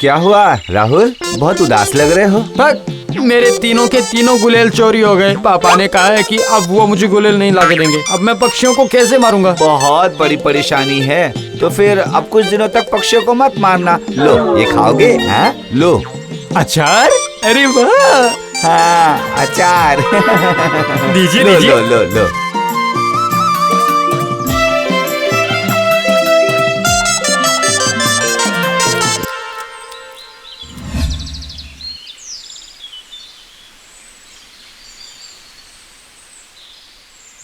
क्या हुआ राहुल, बहुत उदास लग रहे हो? बक, मेरे तीनों के तीनों गुलेल चोरी हो गए। पापा ने कहा है कि अब वो मुझे गुलेल नहीं लाके देंगे। अब मैं पक्षियों को कैसे मारूंगा? बहुत बड़ी परेशानी है। तो फिर अब कुछ दिनों तक पक्षियों को मत मारना। लो ये खाओगे? हाँ लो। अचार? अरे वाह! हाँ अचार। दीजिए लो, दीजिए। लो लो लो।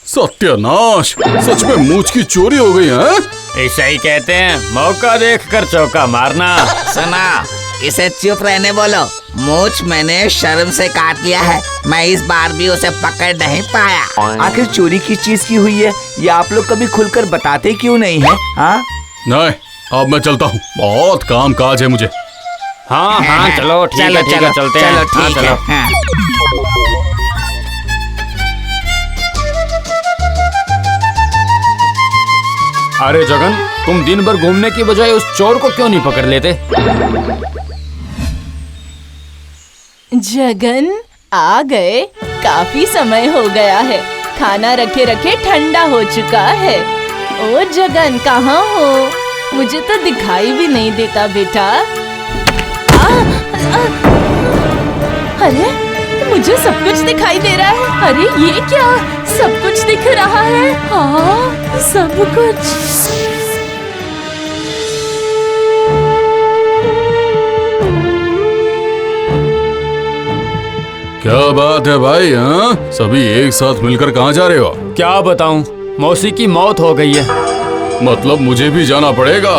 सत्यानाश, सच में मूछ की चोरी हो गई है? ऐसा ही कहते हैं, मौका देखकर चौका मारना। सुना, इसे चुप रहने बोलो। मूछ मैंने शर्म से काट लिया है। मैं इस बार भी उसे पकड़ नहीं पाया। आखिर चोरी किस चीज की हुई है, ये आप लोग कभी खुलकर बताते क्यों नहीं है? हाँ नहीं, अब मैं चलता हूँ, बहुत काम काज है मुझे। हाँ हाँ चलो ठीक है चलते हैं। चलो हाँ, ठीक है। चलो। हाँ। अरे जगन, तुम दिन भर घूमने की बजाय उस चोर को क्यों नहीं पकड़ लेते? जगन आ गए। काफी समय हो गया है, खाना रखे रखे ठंडा हो चुका है। ओ जगन, कहाँ हो? मुझे तो दिखाई भी नहीं देता बेटा। अरे मुझे सब कुछ दिखाई दे रहा है। अरे ये क्या, सब कुछ दिख रहा है। हाँ सब कुछ। क्या बात है भाई? हाँ, सभी एक साथ मिलकर कहाँ जा रहे हो? क्या बताऊं, मौसी की मौत हो गई है। मतलब मुझे भी जाना पड़ेगा?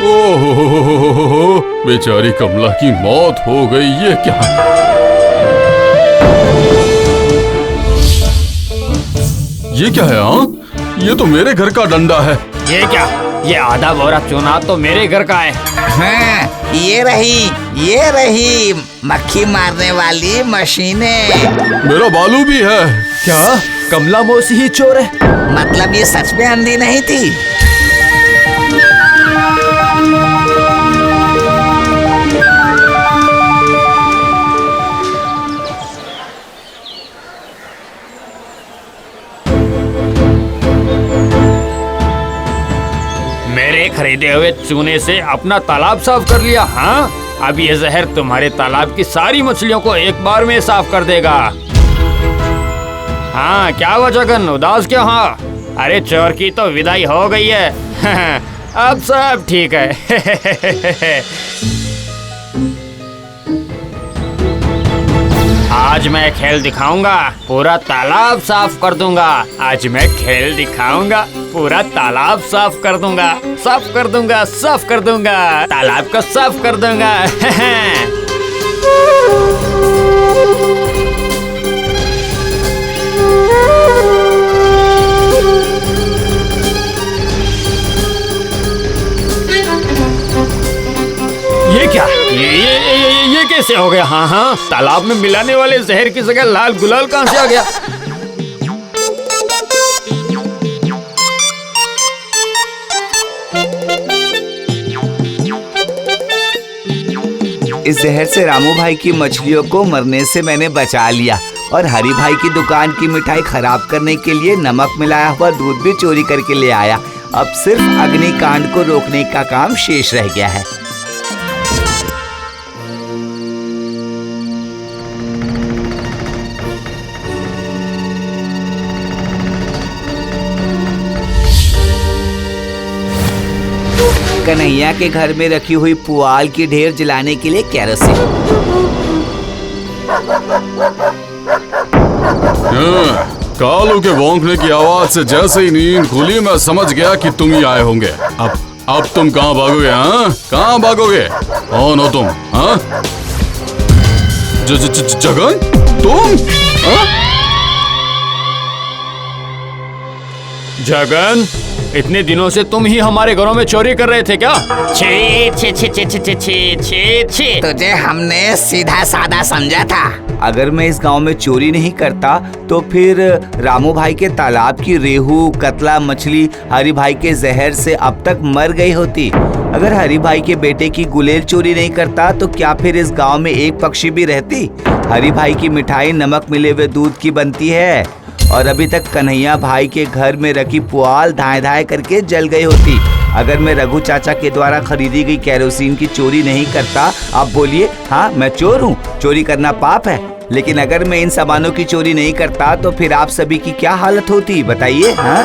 ओहो, बेचारी कमला की मौत हो गई। ये क्या? ये क्या है? हाँ, ये तो मेरे घर का डंडा है। ये क्या? ये आधा बोरा चूना तो मेरे घर का है। हाँ, ये रही मक्खी मारने वाली मशीनें। मेरा बालू भी है। क्या कमला मौसी ही चोर है? मतलब ये सच में अंधी नहीं थी? मेरे खरीदे हुए चूने से अपना तालाब साफ कर लिया? हाँ, अब ये जहर तुम्हारे तालाब की सारी मछलियों को एक बार में साफ कर देगा। हाँ क्या हुआ जगन, उदास क्यों? हाँ, अरे चोर की तो विदाई हो गई है। अब सब ठीक है। आज मैं खेल दिखाऊंगा, पूरा तालाब साफ कर दूंगा। आज मैं खेल दिखाऊंगा, पूरा तालाब साफ कर दूंगा। साफ कर दूंगा, साफ कर दूंगा, तालाब को साफ कर दूंगा। ये क्या? ये कैसे हो गया? हाँ हाँ, तालाब में मिलाने वाले जहर की जगह लाल गुलाल कहाँ से आ गया? इस जहर से रामू भाई की मछलियों को मरने से मैंने बचा लिया, और हरी भाई की दुकान की मिठाई खराब करने के लिए नमक मिलाया हुआ दूध भी चोरी करके ले आया। अब सिर्फ अग्निकांड को रोकने का काम शेष रह गया है। कन्हैया के घर में रखी हुई पुआल की ढेर जलाने के लिए केरोसिन। कालू के भौंकने की आवाज से जैसे ही नींद खुली, मैं समझ गया कि तुम ही आए होंगे। अब तुम कहाँ भागोगे? हाँ, कहाँ भागोगे? कौन हो तुम? हाँ, जगन, तुम? हाँ? जगन, इतने दिनों से तुम ही हमारे घरों में चोरी कर रहे थे क्या? छी छी छी छी छी छी छी छी। तुझे हमने सीधा साधा समझा था। अगर मैं इस गांव में चोरी नहीं करता तो फिर रामू भाई के तालाब की रेहू कतला मछली हरि भाई के जहर से अब तक मर गई होती। अगर हरि भाई के बेटे की गुलेल चोरी नहीं करता तो क्या फिर इस गांव में एक पक्षी भी रहती? हरि भाई की मिठाई नमक मिले हुए दूध की बनती है और अभी तक कन्हैया भाई के घर में रखी पुआल धाए धाए करके जल गई होती। अगर मैं रघु चाचा के द्वारा खरीदी गई केरोसिन की चोरी नहीं करता, आप बोलिए हाँ मैं चोर हूँ, चोरी करना पाप है। लेकिन अगर मैं इन सामानों की चोरी नहीं करता तो फिर आप सभी की क्या हालत होती बताइए। हाँ,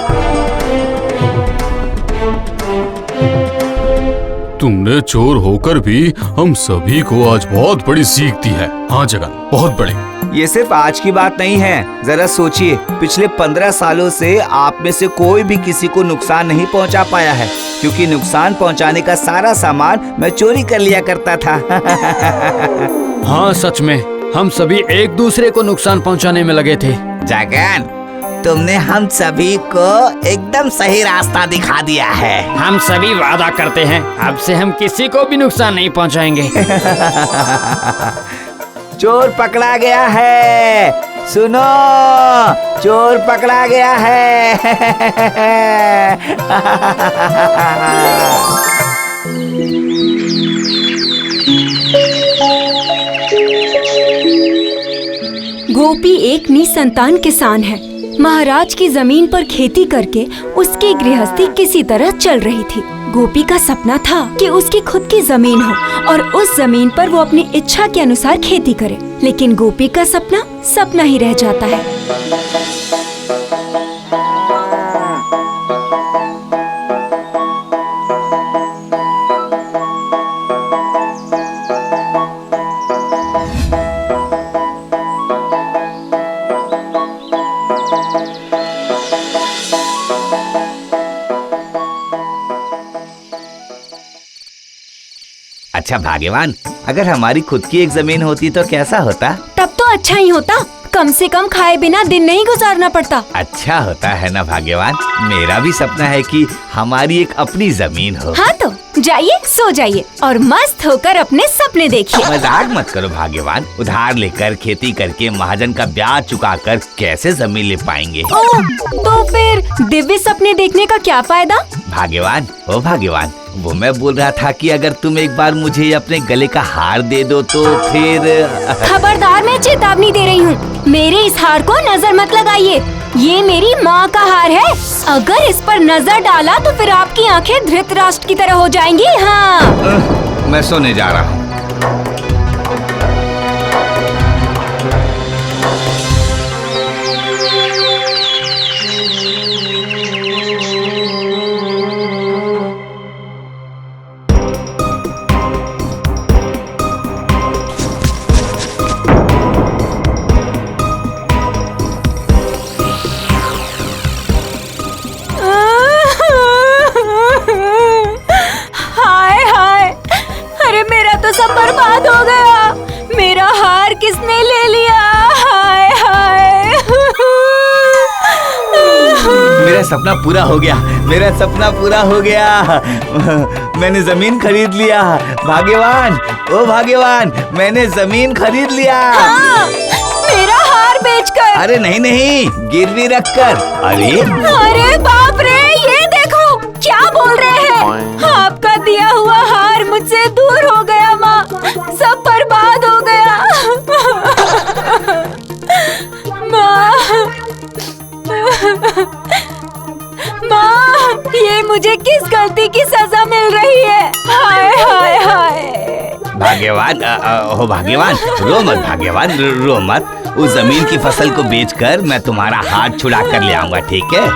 तुमने चोर होकर भी हम सभी को आज बहुत बड़ी सीख दी है। हाँ जगन, बहुत बड़ी। ये सिर्फ आज की बात नहीं है, जरा सोचिए पिछले 15 सालों से आप में से कोई भी किसी को नुकसान नहीं पहुंचा पाया है, क्योंकि नुकसान पहुंचाने का सारा सामान मैं चोरी कर लिया करता था। हाँ सच में हम सभी एक दूसरे को नुकसान पहुंचाने में लगे थे। जगन, तुमने हम सभी को एकदम सही रास्ता दिखा दिया है। हम सभी वादा करते हैं अब से हम किसी को भी नुकसान नहीं पहुंचाएंगे। चोर पकड़ा गया है, सुनो चोर पकड़ा गया है। गोपी एक निसंतान किसान है। महाराज की जमीन पर खेती करके उसकी गृहस्थी किसी तरह चल रही थी। गोपी का सपना था कि उसकी खुद की जमीन हो और उस जमीन पर वो अपनी इच्छा के अनुसार खेती करे, लेकिन गोपी का सपना सपना ही रह जाता है। अच्छा भाग्यवान, अगर हमारी खुद की एक जमीन होती तो कैसा होता? तब तो अच्छा ही होता, कम से कम खाए बिना दिन नहीं गुजारना पड़ता। अच्छा होता है ना भाग्यवान। मेरा भी सपना है कि हमारी एक अपनी जमीन हो। हाँ तो जाइए, सो जाइए और मस्त होकर अपने सपने देखिए। मजाक मत करो भाग्यवान, उधार लेकर खेती करके महाजन का ब्याज चुकाकर कैसे जमीन ले पाएंगे? ओह, तो फिर दिव्य सपने देखने का क्या फायदा? भाग्यवान, ओ भाग्यवान, वो मैं बोल रहा था कि अगर तुम एक बार मुझे अपने गले का हार दे दो तो फिर। खबरदार, मैं चेतावनी दे रही हूँ, मेरे इस हार को नजर मत लगाइए। ये मेरी माँ का हार है, अगर इस पर नजर डाला तो फिर आपकी आंखें धृतराष्ट्र की तरह हो जाएंगी। हाँ, मैं सोने जा रहा हूँ। सब बर्बाद हो गया, मेरा हार किसने ले लिया? हाय हाय। मेरा सपना पूरा हो गया, मेरा सपना पूरा हो गया। मैंने जमीन खरीद लिया। भाग्यवान, ओ भाग्यवान, मैंने जमीन खरीद लिया। हाँ, मेरा हार बेचकर। अरे नहीं नहीं, गिरवी रखकर। अरे बाप रे, ये देखो क्या बोल रहे हैं? आपका दिया हुआ हार मुझसे दूर हो गया माँ, सब बर्बाद हो गया। माँ, माँ, ये मुझे किस गलती की सजा मिल रही है? हाय हाय हाय। भाग्यवान, हो भाग्यवान, रो मत भाग्यवान, रो मत। उस जमीन की फसल को बेचकर मैं तुम्हारा हाथ छुड़ा कर ले आऊंगा, ठीक है?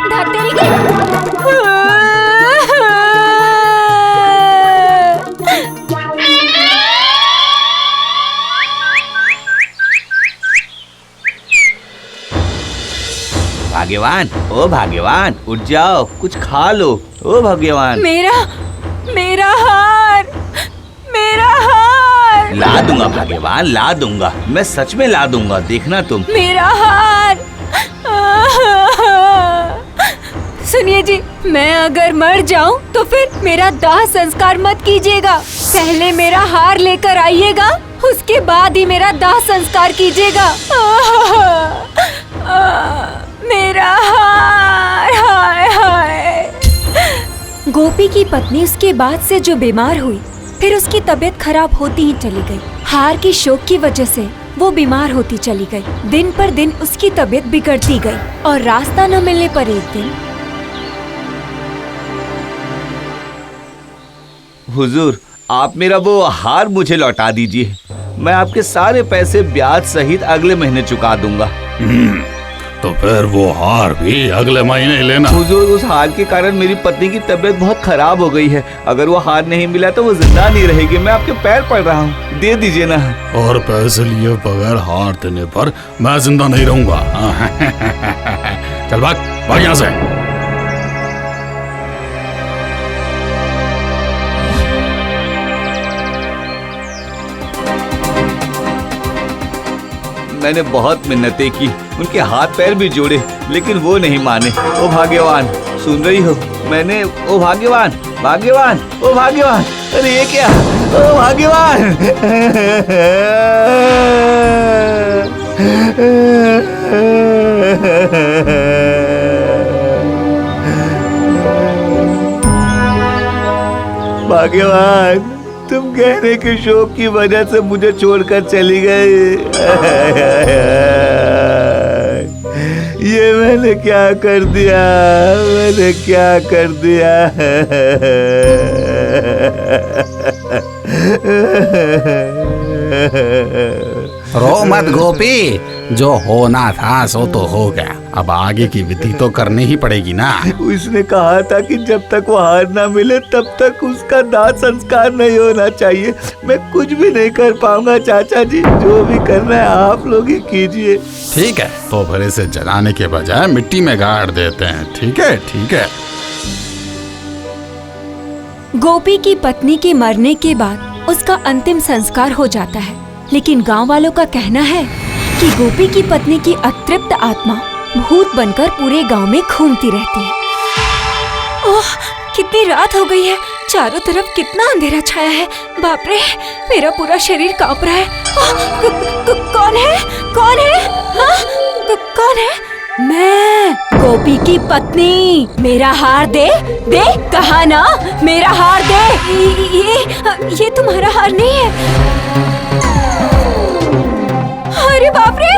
भाग्यवान, ओ भाग्यवान, उठ जाओ, कुछ खा लो। ओ भाग्यवान, मेरा हार, मेरा हार। ला दूंगा भाग्यवान, ला दूंगा, मैं सच में ला दूंगा, देखना तुम। मेरा हार। सुनिए जी, मैं अगर मर जाऊं तो फिर मेरा दाह संस्कार मत कीजिएगा, पहले मेरा हार लेकर आइएगा उसके बाद ही मेरा दाह संस्कार कीजिएगा। मेरा हार, हाय हाय। गोपी की पत्नी उसके बाद से जो बीमार हुई, फिर उसकी तबीयत खराब होती ही चली गई। हार की शोक की वजह से वो बीमार होती चली गई। दिन पर दिन उसकी तबीयत बिगड़ती गई और रास्ता न मिलने पर एक दिन हुजूर, आप मेरा वो हार मुझे लौटा दीजिए। मैं आपके सारे पैसे ब्याज सहित अगले महीने चुका दूंगा। तो फिर वो हार भी अगले महीने लेना। हुजूर, उस हार के कारण मेरी पत्नी की तबीयत बहुत खराब हो गई है। अगर वो हार नहीं मिला तो वो जिंदा नहीं रहेगी। मैं आपके पैर पड़ रहा हूँ, दे दीजिए ना। और पैसे लिए बगैर हार देने पर मैं जिंदा नहीं रहूंगा। चल भाग यहाँ से। मैंने बहुत मिन्नतें की, उनके हाथ पैर भी जोड़े, लेकिन वो नहीं माने। ओ भाग्यवान, सुन रही हो? मैंने ओ भाग्यवान, भाग्यवान, ओ भाग्यवान। अरे ये क्या? ओ भाग्यवान। भाग्यवान, तुम गहने के शौक की वजह से मुझे छोड़कर चली गई। ये मैंने क्या कर दिया? मैंने क्या कर दिया? रो मत गोपी, जो होना था सो तो हो गया। अब आगे की विधि तो करनी ही पड़ेगी ना। उसने कहा था कि जब तक वो हार ना मिले तब तक उसका दाह संस्कार नहीं होना चाहिए। मैं कुछ भी नहीं कर पाऊंगा चाचा जी, जो भी करना है आप लोग ही कीजिए। ठीक है, तो फिर इसे जलाने के बजाय मिट्टी में गाड़ देते हैं। ठीक है, ठीक है। गोपी की पत्नी के मरने के बाद उसका अंतिम संस्कार हो जाता है, लेकिन गांव वालों का कहना है कि गोपी की पत्नी की अतृप्त आत्मा भूत बनकर पूरे गांव में घूमती रहती है। ओह, कितनी रात हो गई है, चारों तरफ कितना अंधेरा छाया है। बाप रे, मेरा पूरा शरीर कांप रहा है। कौन है? कौन है? हाँ? कौन है? मैं, गोपी की पत्नी। मेरा हार दे, दे, कहा ना, मेरा हार दे। ये तुम्हारा हार नहीं है। अरे बाप रे!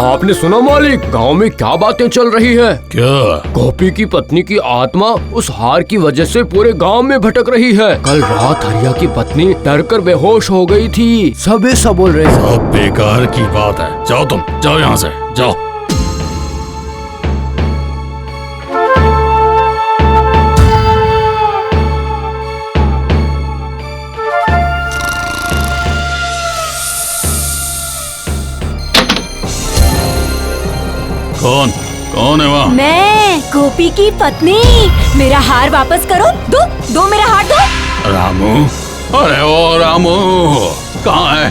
आपने सुना मालिक, गांव में क्या बातें चल रही है? क्या? गोपी की पत्नी की आत्मा उस हार की वजह से पूरे गांव में भटक रही है। कल रात हरिया की पत्नी डरकर बेहोश हो गई थी। सब ऐसा बोल रहे हैं। सब बेकार की बात है। जाओ तुम, जाओ यहाँ से, जाओ। कौन है वहाँ? मैं, गोपी की पत्नी। मेरा हार वापस करो। दो मेरा हार दो। रामू, अरे ओ रामू, कहाँ है?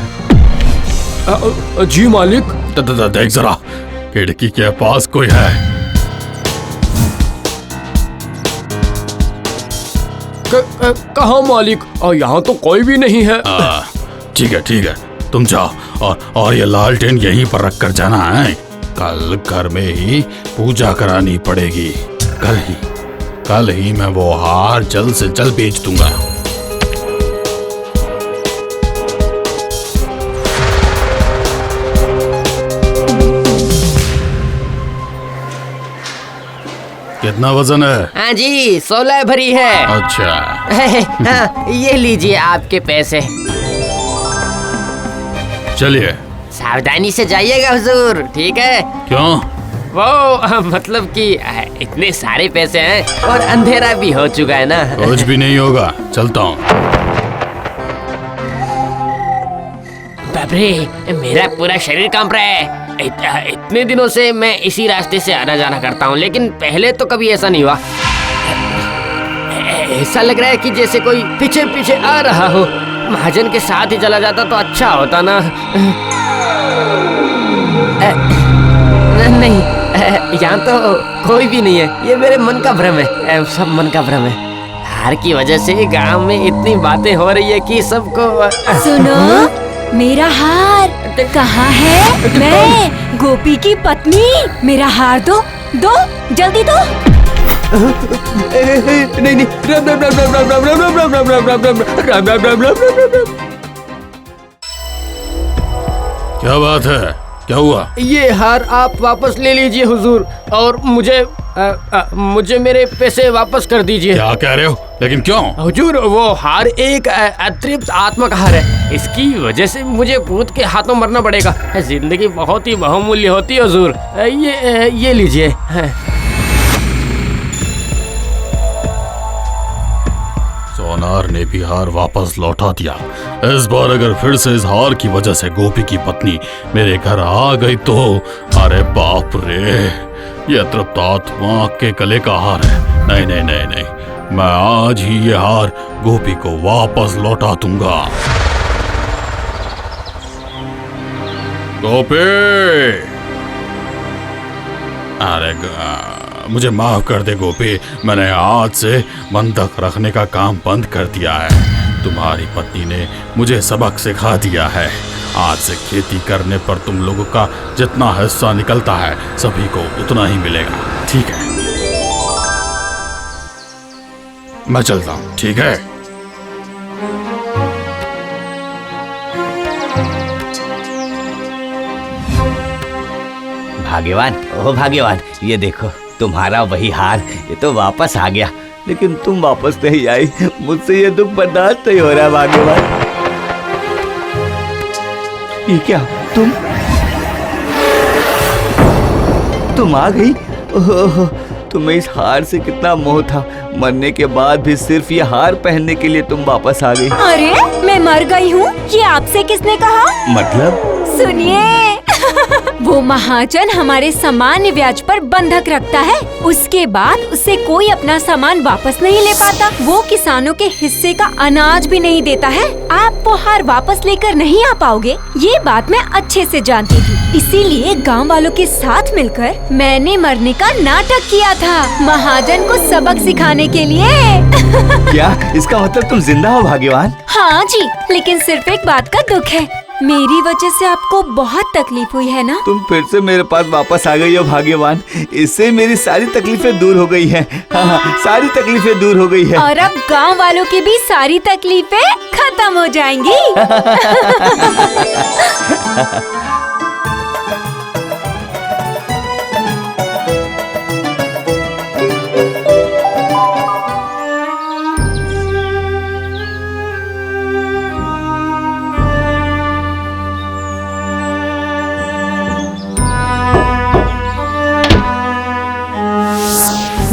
जी मालिक। देख जरा, खिड़की के पास कोई है? कहाँ मालिक? यहाँ तो कोई भी नहीं है। ठीक है, ठीक है, तुम जाओ और ये लालटेन यहीं पर रख कर जाना है। कल घर में ही पूजा करानी पड़ेगी। कल ही मैं वो हार जल्द से जल्द बेच दूंगा। कितना वजन है? हाँ जी, 16 भरी है। अच्छा। हाँ, ये लीजिए आपके पैसे। चलिए। सावधानी से जाइएगा हुजूर, ठीक है? क्यों? वो मतलब कि इतने सारे पैसे हैं और अंधेरा भी हो चुका है ना। कुछ भी नहीं होगा, चलता हूँ। बाप रे, मेरा पूरा शरीर कांप रहा है। इतने दिनों से मैं इसी रास्ते से आना जाना करता हूँ, लेकिन पहले तो कभी ऐसा नहीं हुआ। ऐसा लग रहा है कि जैसे कोई पीछे पीछे आ रहा हो। महाजन के साथ ही चला जाता तो अच्छा होता ना। नहीं, यहाँ तो कोई भी नहीं है। ये मेरे मन का भ्रम है, सब मन का भ्रम है। हार की वजह से गांव में इतनी बातें हो रही है कि सबको। सुनो, मेरा हार कहाँ है? मैं गोपी की पत्नी, मेरा हार दो, दो जल्दी दो। नहीं नहीं, राम राम राम राम राम राम राम राम राम राम राम राम राम राम राम राम राम। क्या बात है, क्या हुआ? ये हार आप वापस ले लीजिए हुजूर, और मुझे मेरे पैसे वापस कर दीजिए। क्या कह रहे हो? लेकिन क्यों? हुजूर, वो हार एक अतृप्त आत्मा का हार है। इसकी वजह से मुझे भूत के हाथों मरना पड़ेगा। जिंदगी बहुत ही बहुमूल्य होती है हुजूर। ये लीजिए। सोनार ने भी हार वापस लौटा दिया। इस बार अगर फिर से इस हार की वजह से गोपी की पत्नी मेरे घर आ गई तो, अरे बाप रे, ये अतृप्त आत्मा के गले का हार है। नहीं नहीं नहीं नहीं, मैं आज ही ये हार गोपी को वापस लौटा दूंगा। गोपी, अरे मुझे माफ कर दे गोपी, मैंने आज से बंधक रखने का काम बंद कर दिया है। तुम्हारी पत्नी ने मुझे सबक सिखा दिया है। आज से खेती करने पर तुम लोगों का जितना हिस्सा निकलता है सभी को उतना ही मिलेगा, ठीक है? मैं चलता हूँ, ठीक है? भाग्यवान, ओ भाग्यवान, ये देखो तुम्हारा वही हार, ये तो वापस आ गया। लेकिन तुम वापस नहीं आई, मुझसे ये दुख बर्दाश्त नहीं हो रहा। भाग्यवान, ये क्या, तुम आ गई? ओह, तुम्हें इस हार से कितना मोह था। मरने के बाद भी सिर्फ ये हार पहनने के लिए तुम वापस आ गई। अरे, मैं मर गई हूँ, ये आपसे किसने कहा? मतलब? सुनिए, वो महाजन हमारे सामान्य ब्याज पर बंधक रखता है। उसके बाद उससे कोई अपना सामान वापस नहीं ले पाता। वो किसानों के हिस्से का अनाज भी नहीं देता है। आप वो हार वापस लेकर नहीं आ पाओगे, ये बात मैं अच्छे से जानती थी। इसीलिए गांव वालों के साथ मिलकर मैंने मरने का नाटक किया था, महाजन को सबक सिखाने के लिए। क्या इसका मतलब तुम जिंदा हो भाग्यवान? हाँ जी, लेकिन सिर्फ एक बात का दुख है, मेरी वजह से आपको बहुत तकलीफ हुई है ना? तुम फिर से मेरे पास वापस आ गई हो भाग्यवान। इससे मेरी सारी तकलीफें दूर हो गई हैं। हाँ, सारी तकलीफें दूर हो गई है। और अब गांव वालों की भी सारी तकलीफें खत्म हो जाएंगी।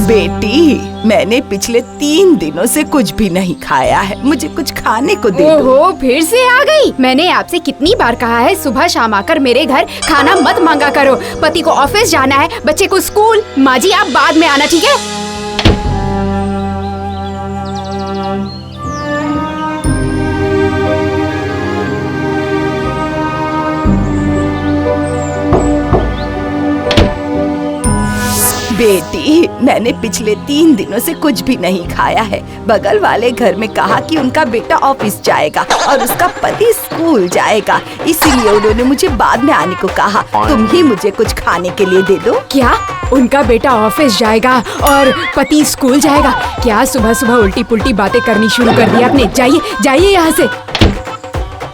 बेटी, मैंने पिछले 3 दिनों से कुछ भी नहीं खाया है, मुझे कुछ खाने को दे दो। ओहो, फिर से आ गई। मैंने आपसे कितनी बार कहा है सुबह शाम आकर मेरे घर खाना मत मांगा करो। पति को ऑफिस जाना है, बच्चे को स्कूल। माँ जी, आप बाद में आना, ठीक है? बेटी, मैंने पिछले 3 दिनों से कुछ भी नहीं खाया है। बगल वाले घर में कहा कि उनका बेटा ऑफिस जाएगा और उसका पति स्कूल जाएगा, इसीलिए उन्होंने मुझे बाद में आने को कहा। तुम ही मुझे कुछ खाने के लिए दे दो। क्या उनका बेटा ऑफिस जाएगा और पति स्कूल जाएगा? क्या सुबह सुबह उल्टी पुल्टी बातें करनी शुरू कर दी आपने? जाइए जाइए यहाँ से।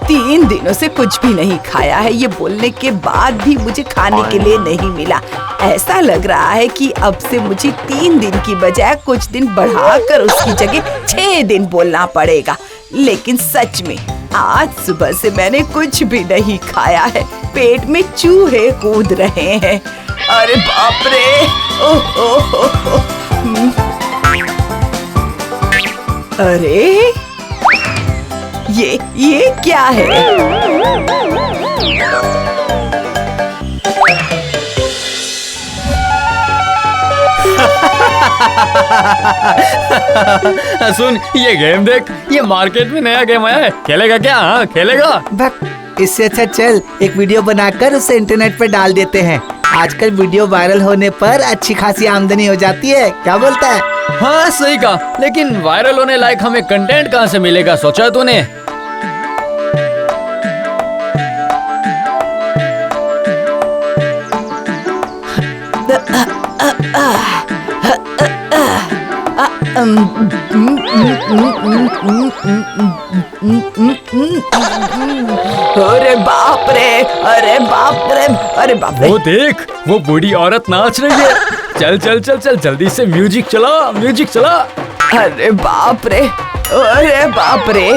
3 दिनों से कुछ भी नहीं खाया है, ये बोलने के बाद भी मुझे खाने के लिए नहीं मिला। ऐसा लग रहा है कि अब से मुझे 3 दिन की बजाय कुछ दिन बढ़ाकर उसकी जगह 6 दिन बोलना पड़ेगा। लेकिन सच में आज सुबह से मैंने कुछ भी नहीं खाया है, पेट में चूहे कूद रहे हैं। अरे बाप रे! ओह। अरे ये क्या है? सुन, ये गेम देख, ये मार्केट में नया गेम आया है, खेलेगा क्या? हाँ खेलेगा। बक, इससे अच्छा चल एक वीडियो बनाकर उसे इंटरनेट पे डाल देते हैं। आजकल वीडियो वायरल होने पर अच्छी खासी आमदनी हो जाती है, क्या बोलता है? हाँ सही कहा, लेकिन वायरल होने लायक हमें कंटेंट कहाँ से मिलेगा, सोचा तूने? अरे बाप रे, अरे बाप रे, अरे बाप रे। वो देख, वो बूढ़ी औरत नाच रही है। चल चल चल चल, जल्दी से म्यूजिक चला, म्यूजिक चला। अरे बाप रे, अरे बाप रे,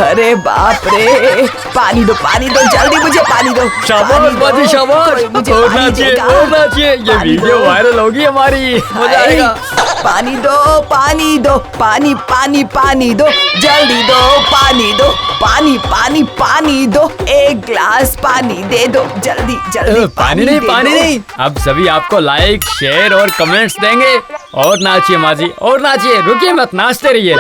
अरे बाप रे, पानी दो जल्दी, मुझे पानी दो। शाबाश बाजी शाबाश, और नाचिए, और नाचिए, ये वीडियो वायरल होगी हमारी, मजा आएगा। पानी दो, पानी दो, पानी पानी पानी दो, जल्दी दो, पानी दो, पानी पानी पानी दो, एक ग्लास पानी दे दो, जल्दी जल्दी। पानी नहीं, पानी नहीं। अब सभी आपको लाइक, शेयर और कमेंट्स देंगे। और नाचिए माजी, और नाचिए, रुकिए मत, नाचते रहिए।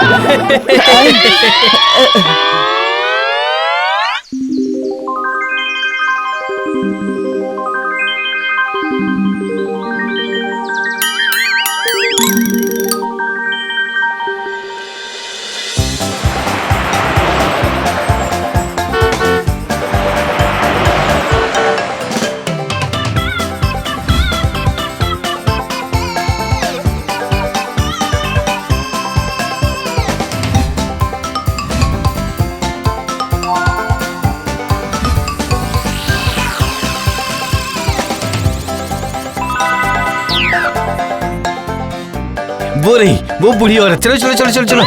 वो रही, वो बूढ़ी औरत। चलो चलो चलो चलो चलो।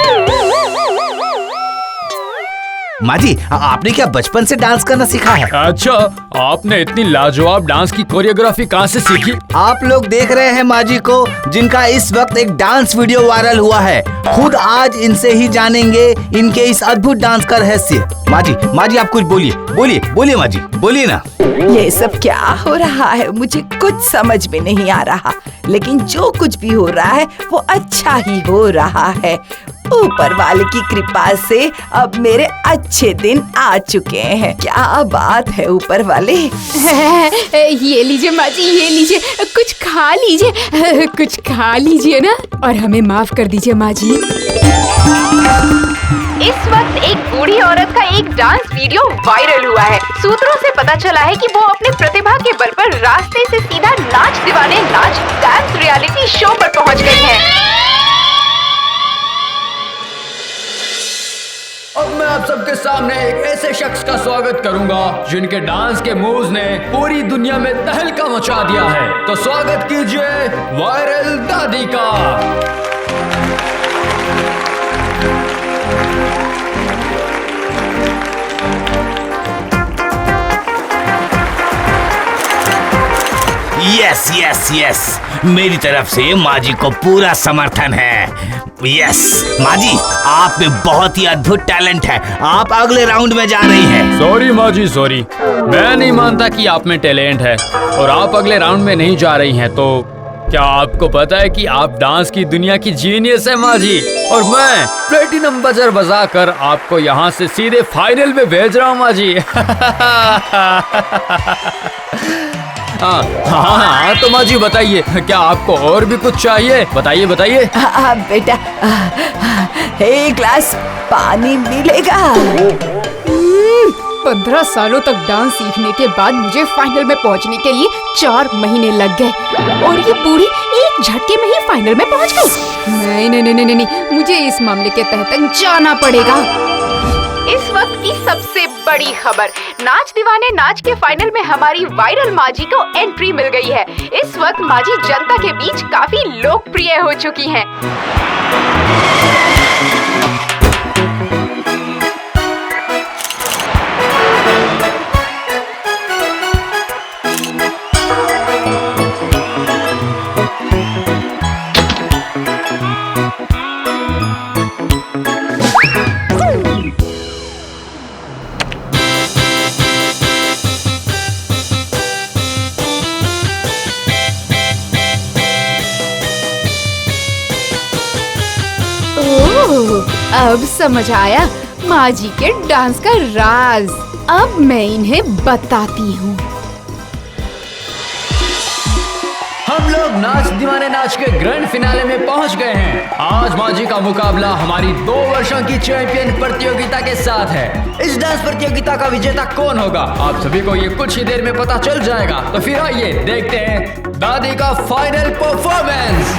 माँ जी, आपने क्या बचपन से डांस करना सीखा है? अच्छा, आपने इतनी लाजवाब डांस की कोरियोग्राफी कहाँ से सीखी? आप लोग देख रहे हैं माँ जी को, जिनका इस वक्त एक डांस वीडियो वायरल हुआ है। खुद आज इनसे ही जानेंगे इनके इस अद्भुत डांस का रहस्य। माँ जी आप कुछ बोलिए, बोलिए बोलिए माँ जी, बोलिए ना। ये सब क्या हो रहा है, मुझे कुछ समझ में नहीं आ रहा, लेकिन जो कुछ भी हो रहा है वो अच्छा ही हो रहा है। ऊपर वाले की कृपा से अब मेरे अच्छे दिन आ चुके हैं। क्या बात है ऊपर वाले। ये लीजिए माँ जी, ये लीजिए, कुछ खा लीजिए, कुछ खा लीजिए ना, और हमें माफ कर दीजिए माँ जी। इस वक्त एक बूढ़ी औरत का एक डांस वीडियो वायरल हुआ है। सूत्रों से पता चला है कि वो अपने प्रतिभा के बल पर रास्ते से सीधा नाच दीवाने नाच डांस रियलिटी शो पर पहुंच गई है। अब मैं आप सबके सामने एक ऐसे शख्स का स्वागत करूंगा जिनके डांस के मूव्स ने पूरी दुनिया में तहलका मचा दिया है। तो स्वागत कीजिए वायरल दादी का। यस यस यस, मेरी तरफ से माँ जी को पूरा समर्थन है। यस माँ जी, आप में बहुत ही अद्भुत टैलेंट है। आप अगले राउंड में जा रही हैं। सॉरी माँ जी, सॉरी, मैं नहीं मानता कि आप में टैलेंट है और आप अगले राउंड में नहीं जा रही हैं। तो क्या आपको पता है कि आप डांस की दुनिया की जीनियस है माँ जी, और मैं प्लेटिनम बजर बजा कर आपको यहाँ से सीधे फाइनल में भेज रहा हूँ माँ जी। हाँ, तो माँ जी बताइए, क्या आपको और भी कुछ चाहिए? बताइए बताइए। बेटा, एक ग्लास पानी मिलेगा? 15 सालों तक डांस सीखने के बाद मुझे फाइनल में पहुंचने के लिए 4 महीने लग गए, और ये बूढ़ी एक झटके में ही फाइनल में पहुंच गई। नहीं नहीं नहीं नहीं नहीं, मुझे इस मामले के तहत जाना पड़ेगा। इस वक्त की सबसे बड़ी खबर, नाच दीवाने नाच के फाइनल में हमारी वायरल माजी को एंट्री मिल गई है। इस वक्त माजी जनता के बीच काफी लोकप्रिय हो चुकी हैं। ओह, अब समझ आया माँ जी के डांस का राज। अब मैं इन्हें बताती हूँ। हम लोग नाच दीवाने नाच के ग्रैंड फिनाले में पहुंच गए हैं। आज माँ जी का मुकाबला हमारी 2 वर्षों की चैंपियन प्रतियोगिता के साथ है। इस डांस प्रतियोगिता का विजेता कौन होगा, आप सभी को ये कुछ ही देर में पता चल जाएगा। तो फिर आइए देखते हैं दादी का फाइनल परफॉर्मेंस।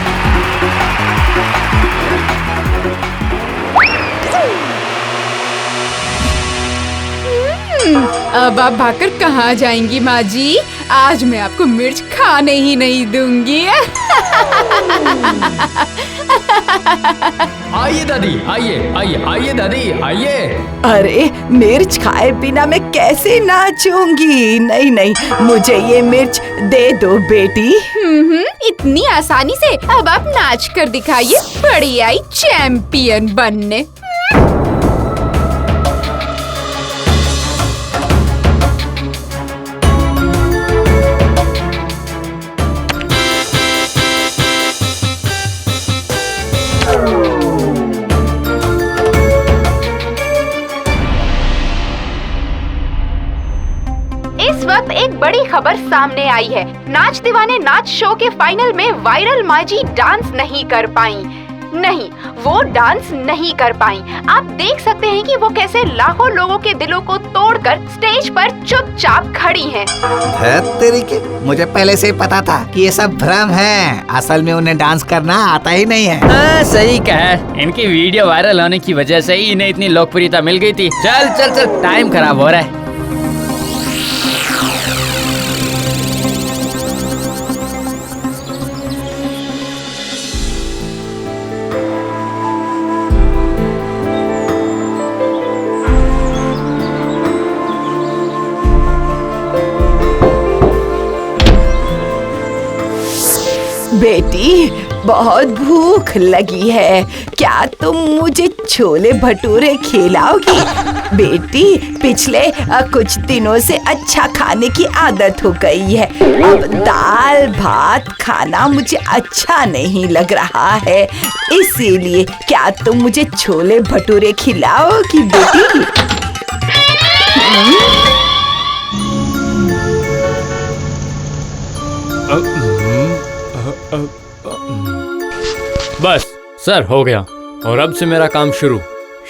अब आप भागकर कहाँ जाएंगी माँ जी? आज मैं आपको मिर्च खाने ही नहीं दूंगी। आइए दादी, आइए आइए आइए दादी आइए। अरे मिर्च खाए बिना मैं कैसे नाचूंगी? नहीं नहीं, मुझे ये मिर्च दे दो बेटी। इतनी आसानी से अब आप नाच कर दिखाइए, बड़ी आई चैंपियन बनने। इस वक्त एक बड़ी खबर सामने आई है। नाच दीवाने नाच शो के फाइनल में वायरल माँ जी डांस नहीं कर पाई। नहीं, वो डांस नहीं कर पाई। आप देख सकते हैं कि वो कैसे लाखों लोगों के दिलों को तोड़कर स्टेज पर चुपचाप खड़ी हैं। तेरी मुझे पहले से ही पता था कि ये सब भ्रम है। असल में उन्हें डांस करना आता ही नहीं है। हाँ, सही कहा। इनकी वीडियो वायरल होने की वजह से ही इन्हें इतनी लोकप्रियता मिल गई थी। चल चल चल, टाइम खराब हो रहा है। बेटी, बहुत भूख लगी है, क्या तुम मुझे छोले भटूरे खिलाओगी? बेटी, पिछले कुछ दिनों से अच्छा खाने की आदत हो गई है। अब दाल भात खाना मुझे अच्छा नहीं लग रहा है, इसीलिए क्या तुम मुझे छोले भटूरे खिलाओगी बेटी? बस सर, हो गया। और अब से मेरा काम शुरू।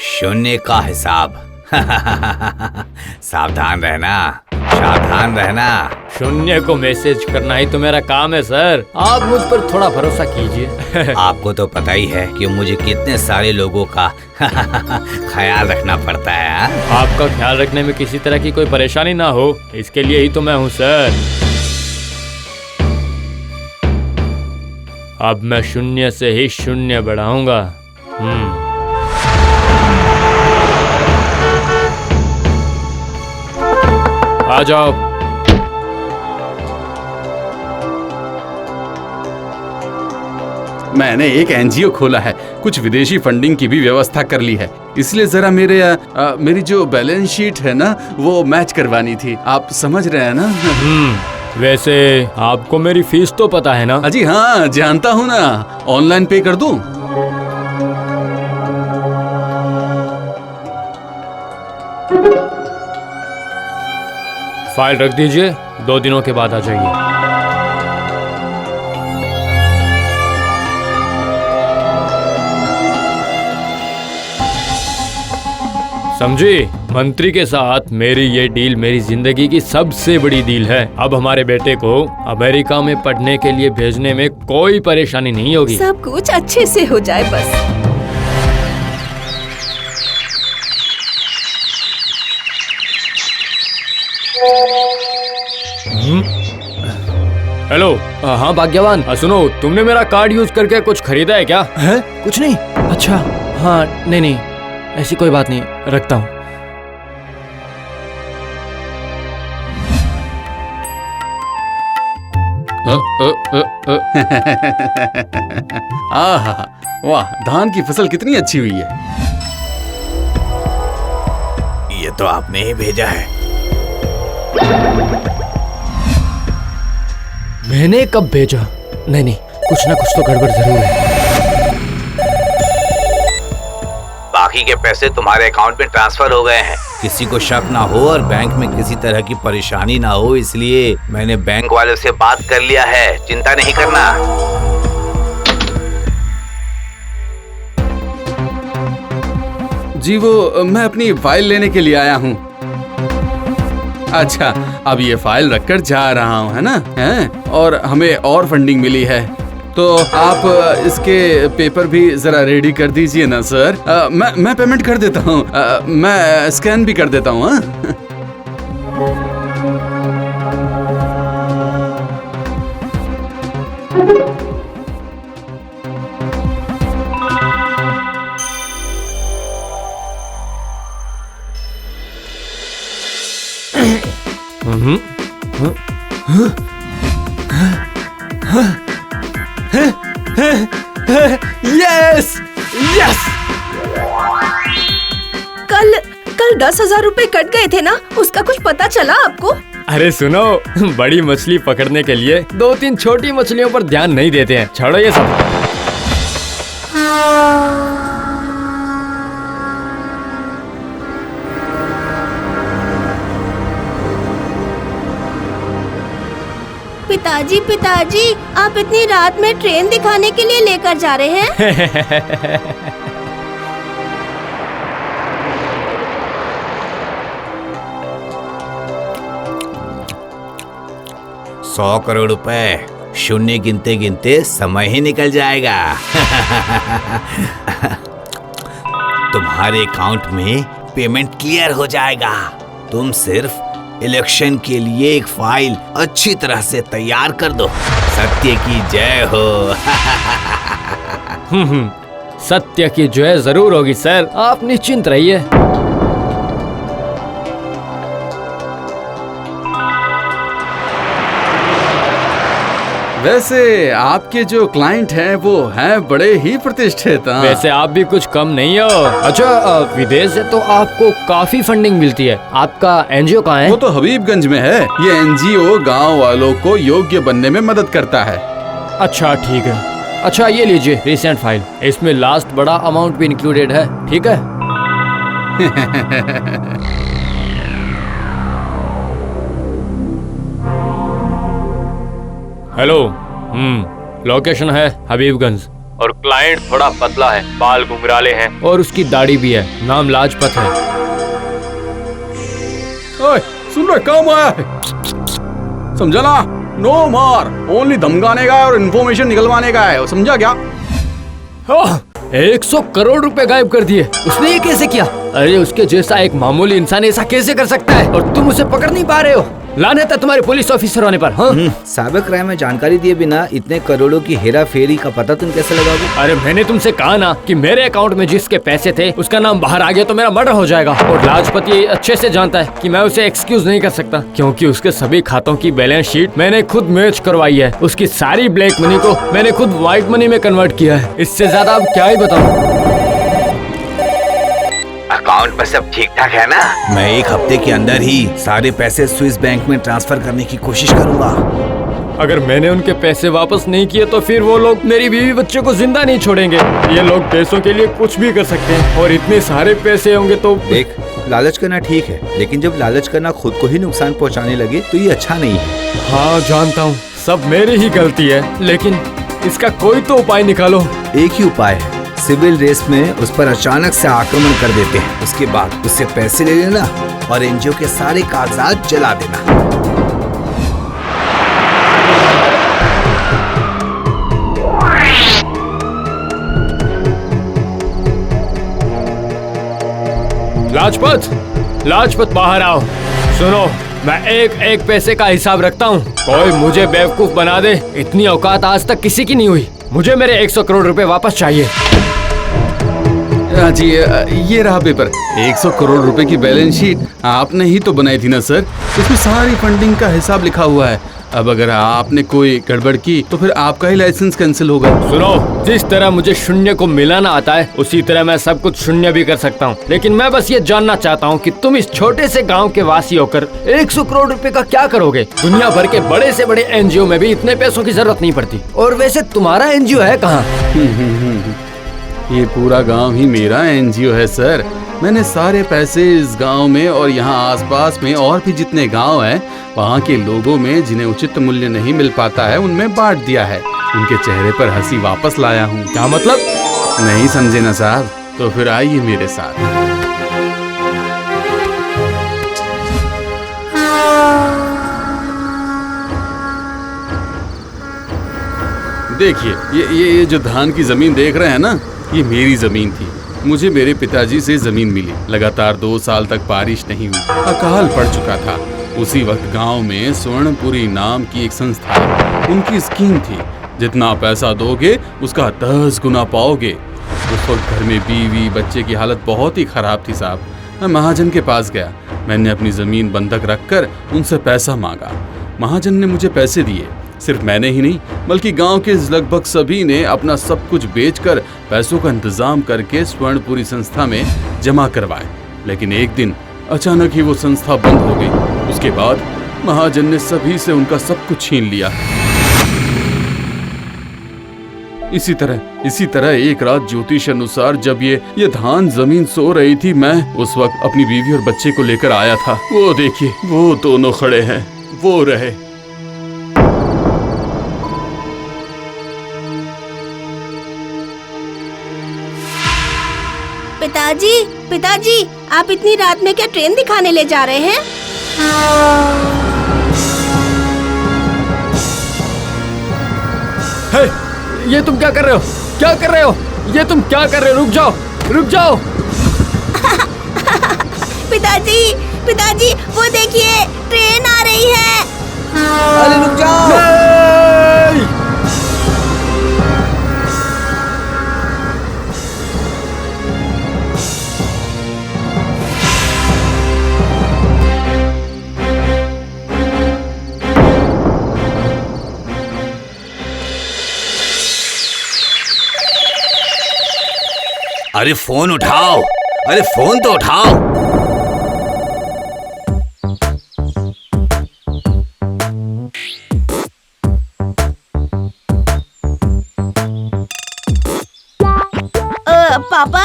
शून्य का हिसाब। सावधान रहना, सावधान रहना। शून्य को मैसेज करना ही तो मेरा काम है सर। आप मुझ पर थोड़ा भरोसा कीजिए। आपको तो पता ही है कि मुझे कितने सारे लोगों का ख्याल रखना पड़ता है। आपका ख्याल रखने में किसी तरह की कोई परेशानी ना हो, इसके लिए ही तो मैं हूँ सर। अब मैं शून्य से ही शून्य बढ़ाऊंगा। आ जाओ। मैंने एक एनजीओ खोला है, कुछ विदेशी फंडिंग की भी व्यवस्था कर ली है, इसलिए जरा मेरी जो बैलेंस शीट है ना, वो मैच करवानी थी। आप समझ रहे हैं ना? वैसे आपको मेरी फीस तो पता है ना? जी हाँ, जानता हूँ ना। ऑनलाइन पे कर दूं? फाइल रख दीजिए, 2 दिनों के बाद आ जाइए। समझी? मंत्री के साथ मेरी ये डील मेरी जिंदगी की सबसे बड़ी डील है। अब हमारे बेटे को अमेरिका में पढ़ने के लिए भेजने में कोई परेशानी नहीं होगी। सब कुछ अच्छे से हो जाए बस। हेलो। हाँ भाग्यवान, सुनो, तुमने मेरा कार्ड यूज करके कुछ खरीदा है क्या? है? कुछ नहीं। अच्छा, हाँ, नहीं, ऐसी कोई बात नहीं, रखता हूँ। आहा, वाह, धान की फसल कितनी अच्छी हुई है। ये तो आपने ही भेजा है। मैंने कब भेजा? नहीं, कुछ ना कुछ तो गड़बड़ जरूर है। बाकी के पैसे तुम्हारे अकाउंट में ट्रांसफर हो गए हैं। किसी को शक ना हो और बैंक में किसी तरह की परेशानी ना हो, इसलिए मैंने बैंक वालों से बात कर लिया है, चिंता नहीं करना। जी वो मैं अपनी फाइल लेने के लिए आया हूँ। अच्छा, अब ये फाइल रखकर जा रहा हूँ, है ना? हैं? और हमें और फंडिंग मिली है, तो आप इसके पेपर भी जरा रेडी कर दीजिए ना सर। मैं पेमेंट कर देता हूँ, मैं स्कैन भी कर देता हूँ। हाँ? Yes yes. कल 10,000 रुपए कट गए थे ना, उसका कुछ पता चला आपको? अरे सुनो, बड़ी मछली पकड़ने के लिए 2-3 छोटी मछलियों पर ध्यान नहीं देते हैं। छोड़ो ये सब। पिताजी, आप इतनी रात में ट्रेन दिखाने के लिए लेकर जा रहे हैं? 100 करोड़ रुपए शून्य गिनते गिनते समय ही निकल जाएगा। तुम्हारे अकाउंट में पेमेंट क्लियर हो जाएगा। तुम सिर्फ इलेक्शन के लिए एक फाइल अच्छी तरह से तैयार कर दो। सत्य की जय हो। सत्य की जय जरूर होगी सर, आप निश्चिंत रहिए। वैसे आपके जो क्लाइंट हैं वो हैं बड़े ही प्रतिष्ठित। वैसे आप भी कुछ कम नहीं हो। अच्छा, विदेश से तो आपको काफी फंडिंग मिलती है। आपका एनजीओ कहाँ है? वो तो हबीबगंज में है। ये एनजीओ गांव वालों को योग्य बनने में मदद करता है। अच्छा ठीक है। अच्छा ये लीजिए रिसेंट फाइल, इसमें लास्ट बड़ा अमाउंट भी इंक्लूडेड है। ठीक है। हेलो, लोकेशन है हबीबगंज और क्लाइंट थोड़ा पतला है, बाल घुंघराले हैं और उसकी दाढ़ी भी है। नाम लाजपत है। ओए, सुन रहे, काम आया है, समझा ना? नो मार, ओनली धमकाने का है और इन्फॉर्मेशन निकलवाने का है, समझा क्या? 100 करोड़ रुपए गायब कर दिए। उसने ये कैसे किया? अरे उसके जैसा एक मामूली इंसान ऐसा कैसे कर सकता है? और तुम उसे पकड़ नहीं पा रहे हो। लानत है तुम्हारे पुलिस ऑफिसर होने पर। हाँ? साइबर क्राइम में जानकारी दिए बिना इतने करोड़ों की हेरा फेरी का पता तुम कैसे लगाओगे? अरे मैंने तुमसे कहा ना कि मेरे अकाउंट में जिसके पैसे थे उसका नाम बाहर आ गया तो मेरा मर्डर हो जाएगा। और लाजपत ये अच्छे से जानता है कि मैं उसे एक्सक्यूज नहीं कर सकता, क्योंकि उसके सभी खातों की बैलेंस शीट मैंने खुद मैच करवाई है। उसकी सारी ब्लैक मनी को मैंने खुद व्हाइट मनी में कन्वर्ट किया है। इससे ज्यादा अब क्या ही बताऊं। अकाउंट में सब ठीक ठाक है ना? मैं 1 हफ्ते के अंदर ही सारे पैसे स्विस बैंक में ट्रांसफर करने की कोशिश करूंगा। अगर मैंने उनके पैसे वापस नहीं किए तो फिर वो लोग मेरी बीवी बच्चे को जिंदा नहीं छोड़ेंगे। ये लोग पैसों के लिए कुछ भी कर सकते हैं और इतने सारे पैसे होंगे तो। देख, लालच करना ठीक है, लेकिन जब लालच करना खुद को ही नुकसान पहुंचाने लगे तो ये अच्छा नहीं है। हाँ जानता हूँ, सब मेरी ही गलती है, लेकिन इसका कोई तो उपाय निकालो। एक ही उपाय है, सिविल रेस में उस पर अचानक से आक्रमण कर देते हैं। उसके बाद उससे पैसे ले लेना और एनजीओ के सारे कागजात जला देना। लाजपत बाहर आओ। सुनो, मैं एक पैसे का हिसाब रखता हूँ। कोई मुझे बेवकूफ बना दे, इतनी औकात आज तक किसी की नहीं हुई। मुझे मेरे 100 करोड़ रुपए वापस चाहिए। जी ये रहा पेपर। 100 करोड़ रुपए की बैलेंस शीट आपने ही तो बनाई थी ना सर? इसमें सारी फंडिंग का हिसाब लिखा हुआ है। अब अगर आपने कोई गड़बड़ की तो फिर आपका ही लाइसेंस कैंसिल होगा। सुनो, जिस तरह मुझे शून्य को मिलाना आता है उसी तरह मैं सब कुछ शून्य भी कर सकता हूँ। लेकिन मैं बस ये जानना चाहता हूँ कि तुम इस छोटे से गांव के वासी होकर 100 करोड़ रुपए का क्या करोगे? दुनिया भर के बड़े से बड़े एनजीओ में भी इतने पैसों की जरूरत नहीं पड़ती। और वैसे तुम्हारा एनजीओ है कहाँ? ये पूरा गांव ही मेरा एनजीओ है सर। मैंने सारे पैसे इस गांव में और यहाँ आसपास में और भी जितने गांव हैं वहाँ के लोगों में जिन्हें उचित मूल्य नहीं मिल पाता है उनमें बांट दिया है। उनके चेहरे पर हंसी वापस लाया हूँ। क्या मतलब? नहीं समझे ना साहब? तो फिर आइए मेरे साथ। देखिए ये जो धान की जमीन देख रहे हैं ना, ये मेरी जमीन थी। मुझे मेरे पिताजी से जमीन मिली। लगातार 2 साल तक बारिश नहीं हुई, अकाल पड़ चुका था। उसी वक्त गांव में स्वर्णपुरी नाम की एक संस्था है। उनकी स्कीम थी, जितना पैसा दोगे उसका 10 गुना पाओगे। उस वक्त घर में बीवी बच्चे की हालत बहुत ही खराब थी साहब। मैं महाजन के पास गया। मैंने अपनी जमीन बंधक रखकर उनसे पैसा मांगा। महाजन ने मुझे पैसे दिए। सिर्फ मैंने ही नहीं बल्कि गांव के लगभग सभी ने अपना सब कुछ बेचकर पैसों का इंतजाम करके स्वर्णपुरी संस्था में जमा करवाए। लेकिन एक दिन अचानक ही वो संस्था बंद हो गई। उसके बाद महाजन ने सभी से उनका सब कुछ छीन लिया। इसी तरह एक रात ज्योतिष अनुसार जब ये धान जमीन सो रही थी, मैं उस वक्त अपनी बीवी और बच्चे को लेकर आया था। वो देखिए, वो दोनों खड़े हैं, वो रहे। पिताजी, आप इतनी रात में क्या ट्रेन दिखाने ले जा रहे हैं? हे, ये तुम क्या कर रहे हो? क्या कर रहे हो? ये तुम क्या कर रहे हो? रुक जाओ। पिताजी, वो देखिए ट्रेन आ रही है। अरे रुक जाओ। अरे फोन उठाओ, अरे फोन तो उठाओ। पापा,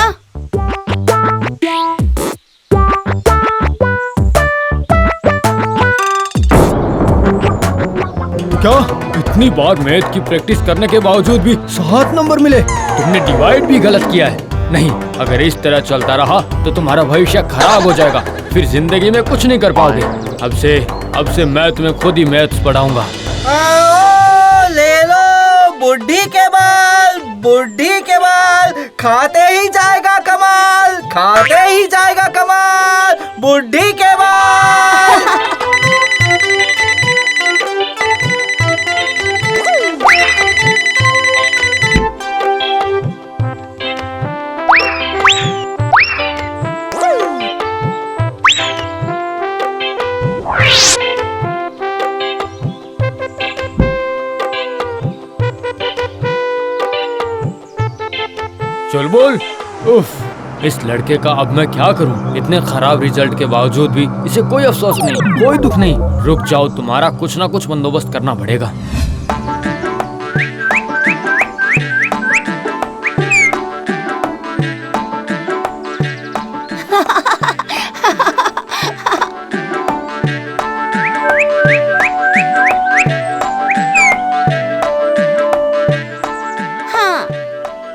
क्या इतनी बार मैथ की प्रैक्टिस करने के बावजूद भी 7 नंबर मिले? तुमने डिवाइड भी गलत किया है। नहीं, अगर इस तरह चलता रहा तो तुम्हारा भविष्य खराब हो जाएगा। फिर जिंदगी में कुछ नहीं कर पाओगे। अब से मैं तुम्हें खुद ही मैथ्स पढ़ाऊंगा। ले लो बुढ़ी के बाल, खाते ही जाएगा कमाल, बुढ़ी के बाल। चल बोल। उफ, इस लड़के का अब मैं क्या करूं? इतने खराब रिजल्ट के बावजूद भी इसे कोई अफसोस नहीं, कोई दुख नहीं। रुक जाओ, तुम्हारा कुछ ना कुछ बंदोबस्त करना पड़ेगा।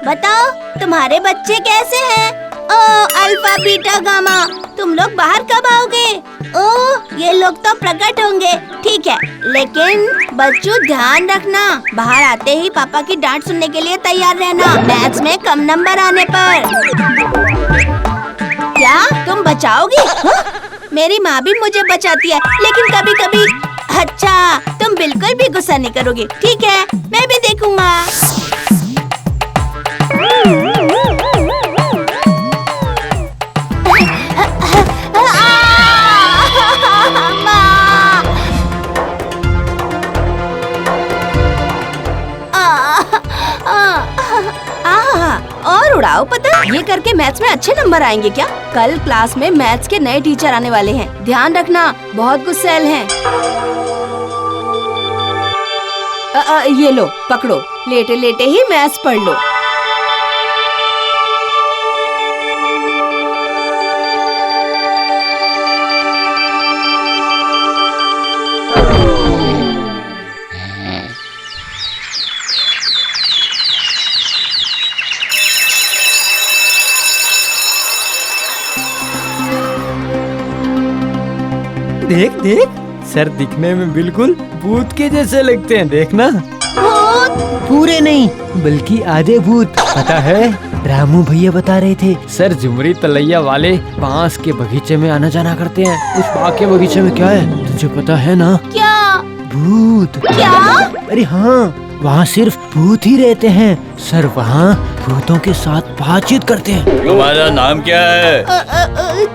बताओ तुम्हारे बच्चे कैसे हैं? ओ अल्फा बीटा गामा, तुम लोग बाहर कब आओगे? ओ ये लोग तो प्रकट होंगे, ठीक है, लेकिन बच्चों ध्यान रखना, बाहर आते ही पापा की डांट सुनने के लिए तैयार रहना, मैथ्स में कम नंबर आने पर। क्या तुम बचाओगी? हाँ? मेरी माँ भी मुझे बचाती है, लेकिन कभी कभी। अच्छा, तुम बिल्कुल भी गुस्सा नहीं करोगे, ठीक है, मैं भी देखूंगा। और उड़ाओ पतंग। ये करके मैथ्स में अच्छे नंबर आएंगे क्या? कल क्लास में मैथ्स के नए टीचर आने वाले हैं, ध्यान रखना, बहुत गुस्सैल हैं। ये लो, पकड़ो, लेटे लेटे ही मैथ्स पढ़ लो। देख देख, सर दिखने में बिल्कुल भूत के जैसे लगते हैं, देखना। पूरे नहीं बल्कि आधे भूत। पता है, रामू भैया बता रहे थे सर झुमरी तलैया वाले बांस के बगीचे में आना जाना करते हैं। उस बाग के बगीचे में क्या है तुझे पता है ना? क्या? भूत। क्या? अरे हाँ, वहाँ सिर्फ भूत ही रहते हैं। सर वहाँ भूतों के साथ बातचीत करते हैं। तुम्हारा नाम क्या है?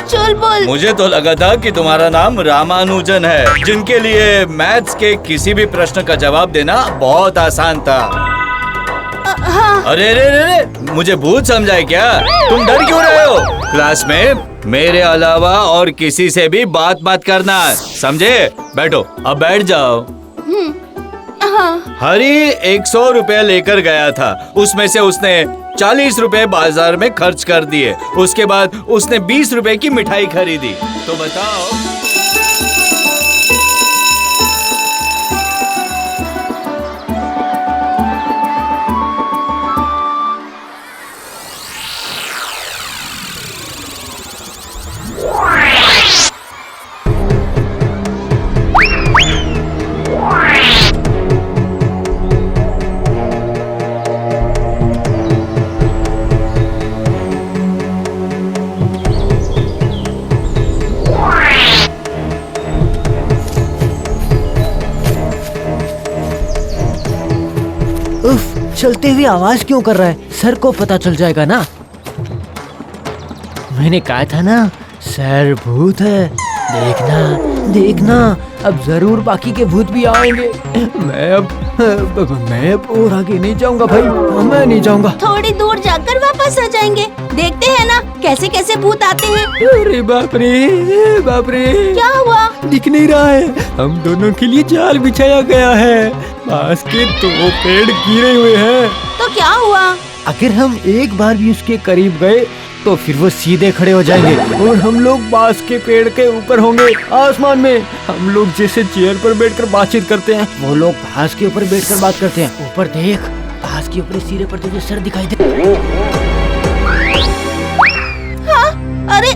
चुलबुल। मुझे तो लगा था कि तुम्हारा नाम रामानुजन है, जिनके लिए मैथ्स के किसी भी प्रश्न का जवाब देना बहुत आसान था। हाँ। अरे रे रे रे, मुझे भूत समझाए क्या? तुम डर क्यों रहे हो? क्लास में मेरे अलावा और किसी से भी बात मत करना, समझे? बैठो, अब बैठ जाओ। हरी 100 रुपए लेकर गया था, उसमें से उसने 40 रुपए बाजार में खर्च कर दिए। उसके बाद उसने 20 रुपए की मिठाई खरीदी। तो बताओ। चलते हुए आवाज क्यों कर रहा है? सर को पता चल जाएगा ना। मैंने कहा था ना, सर भूत है। देखना देखना, अब जरूर बाकी के भूत भी आएंगे। मैं अब और आगे नहीं जाऊंगा भाई, मैं नहीं जाऊंगा। थोड़ी दूर जाकर वापस आ जाएंगे। देखते हैं ना कैसे कैसे भूत आते हैं। अरे बाप रे बाप रे, क्या हुआ? दिख नहीं रहा है। हम दोनों के लिए जाल बिछाया गया है, पास के 2 पेड़ गिरे हुए हैं। तो क्या हुआ? अगर हम एक बार भी उसके करीब गए तो फिर वो सीधे खड़े हो जाएंगे और हम लोग बांस के पेड़ के ऊपर होंगे, आसमान में। हम लोग जैसे चेयर पर बैठकर बातचीत करते हैं, वो लोग घास के ऊपर बैठकर बात करते हैं। ऊपर देख, घास के ऊपर सिरे पर तुझे सर दिखाई दे। हाँ, अरे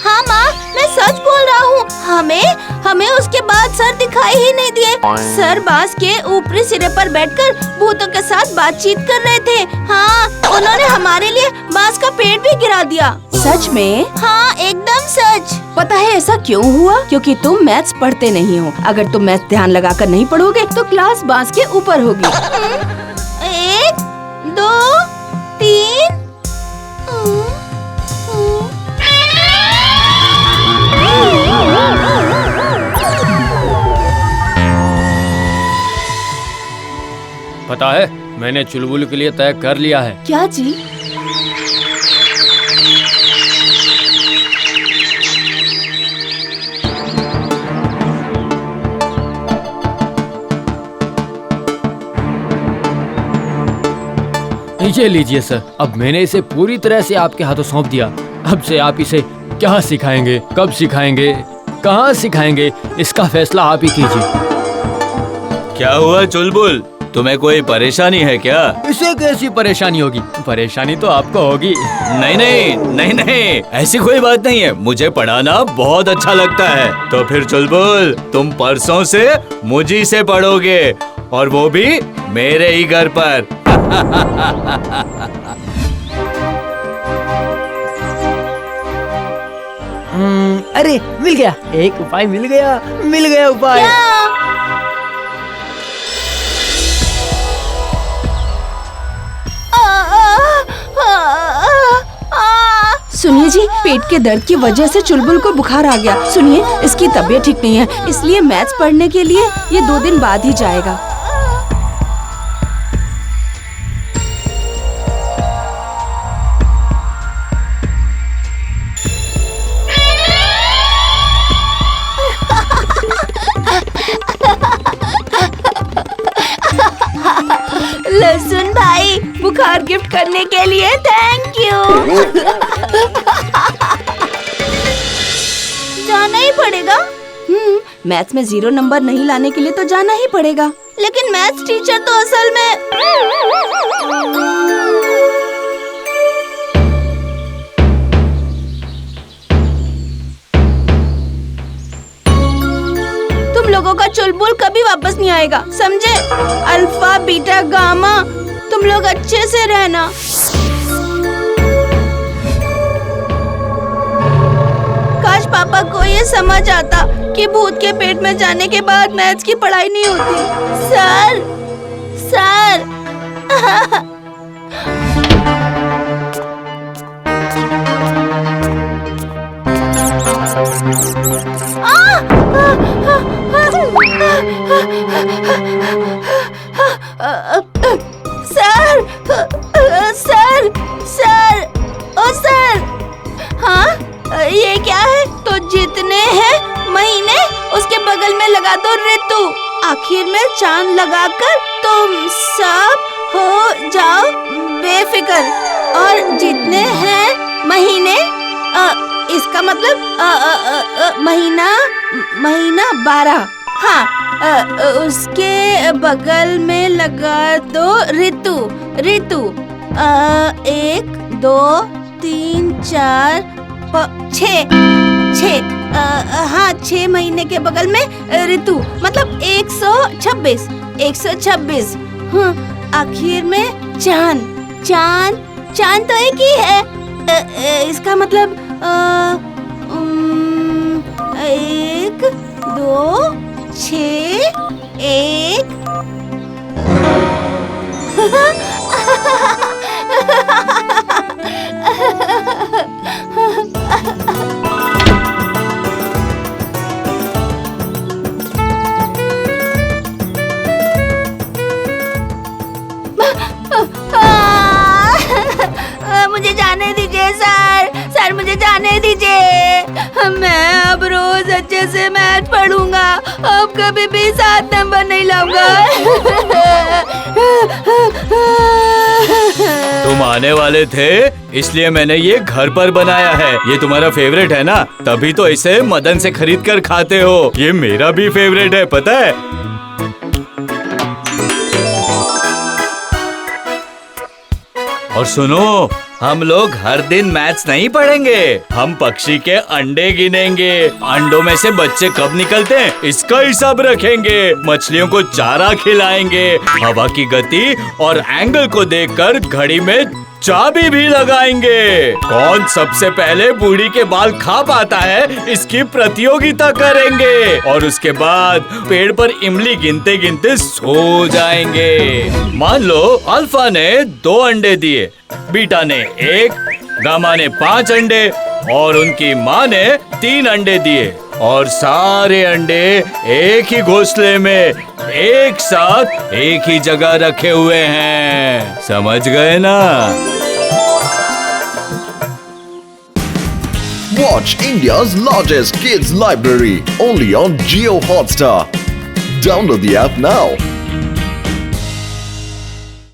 हाँ माँ, मैं सच बोल रहा हूँ। हमें उसके बाद सर दिखाई ही नहीं दिए। सर बांस के ऊपरी सिरे पर बैठकर भूतों के साथ बातचीत कर रहे थे। हाँ, उन्होंने हमारे लिए बांस का पेड़ भी गिरा दिया। सच में? हाँ, एकदम सच। पता है ऐसा क्यों हुआ? क्योंकि तुम मैथ्स पढ़ते नहीं हो। अगर तुम मैथ्स ध्यान लगाकर नहीं पढ़ोगे तो क्लास बांस के ऊपर होगी। 1 2 3। पता है, मैंने चुलबुल के लिए तय कर लिया है। क्या जी? ये लीजिए सर, अब मैंने इसे पूरी तरह से आपके हाथों सौंप दिया। अब से आप इसे क्या सिखाएंगे, कब सिखाएंगे, कहाँ सिखाएंगे, इसका फैसला आप ही कीजिए। क्या हुआ चुलबुल, तुम्हें कोई परेशानी है क्या? इसे कैसी परेशानी होगी? परेशानी तो आपको होगी। नहीं नहीं नहीं नहीं, ऐसी कोई बात नहीं है। मुझे पढ़ाना बहुत अच्छा लगता है। तो फिर चुलबुल, तुम परसों से मुझी से पढ़ोगे, और वो भी मेरे ही घर पर। अरे मिल गया, एक उपाय मिल गया उपाय। सुनिए जी, पेट के दर्द की वजह से चुलबुल को बुखार आ गया। सुनिए, इसकी तबीयत ठीक नहीं है, इसलिए मैथ्स पढ़ने के लिए ये 2 दिन बाद ही जाएगा। लहसुन भाई, बुखार गिफ्ट करने के लिए थैंक यू। जाना ही पड़ेगा। मैथ्स में 0 नंबर नहीं लाने के लिए तो जाना ही पड़ेगा। लेकिन मैथ्स टीचर तो असल में तुम लोगों का चुलबुल कभी वापस नहीं आएगा, समझे? अल्फा बीटा गामा, तुम लोग अच्छे से रहना। काश पापा को ये समझ आता कि भूत के पेट में जाने के बाद मैथ्स की पढ़ाई नहीं होती। Sir sir sir sir sir ओ सर, हाँ ये क्या है? तो जितने हैं महीने उसके बगल में लगा दो ऋतु, आखिर में चांद लगाकर तुम सब हो जाओ बेफिक्र। और जितने हैं महीने, इसका मतलब महीना 12। हाँ, उसके बगल में लगा दो ऋतु। 1 2 3 4 6। हाँ, 6 महीने के बगल में ऋतु, मतलब 126। हाँ, आखिर में चांद तो एक ही है। इसका मतलब 1 2 6 1। मुझे जाने दीजिए सर, मुझे जाने दीजिए। मैं अब रोज अच्छे से मैथ पढ़ूंगा, अब कभी भी 7 नंबर नहीं लाऊंगा। तुम आने वाले थे इसलिए मैंने ये घर पर बनाया है। ये तुम्हारा फेवरेट है ना, तभी तो इसे मदन से खरीद कर खाते हो। ये मेरा भी फेवरेट है, पता है? और सुनो, हम लोग हर दिन मैथ्स नहीं पढ़ेंगे, हम पक्षी के अंडे गिनेंगे। अंडों में से बच्चे कब निकलते हैं इसका हिसाब रखेंगे। मछलियों को चारा खिलाएंगे, हवा की गति और एंगल को देखकर घड़ी में चाबी भी लगाएंगे। कौन सबसे पहले बूढ़ी के बाल खा पाता है इसकी प्रतियोगिता करेंगे। और उसके बाद पेड़ पर इमली गिनते गिनते सो जाएंगे। मान लो अल्फा ने 2 अंडे दिए, बीटा ने 1, गामा ने 5 अंडे और उनकी माँ ने 3 अंडे दिए। और सारे अंडे एक ही घोंसले में एक साथ एक ही जगह रखे हुए हैं। समझ गए ना? Watch India's largest kids library only on Jio Hotstar. Download the app now.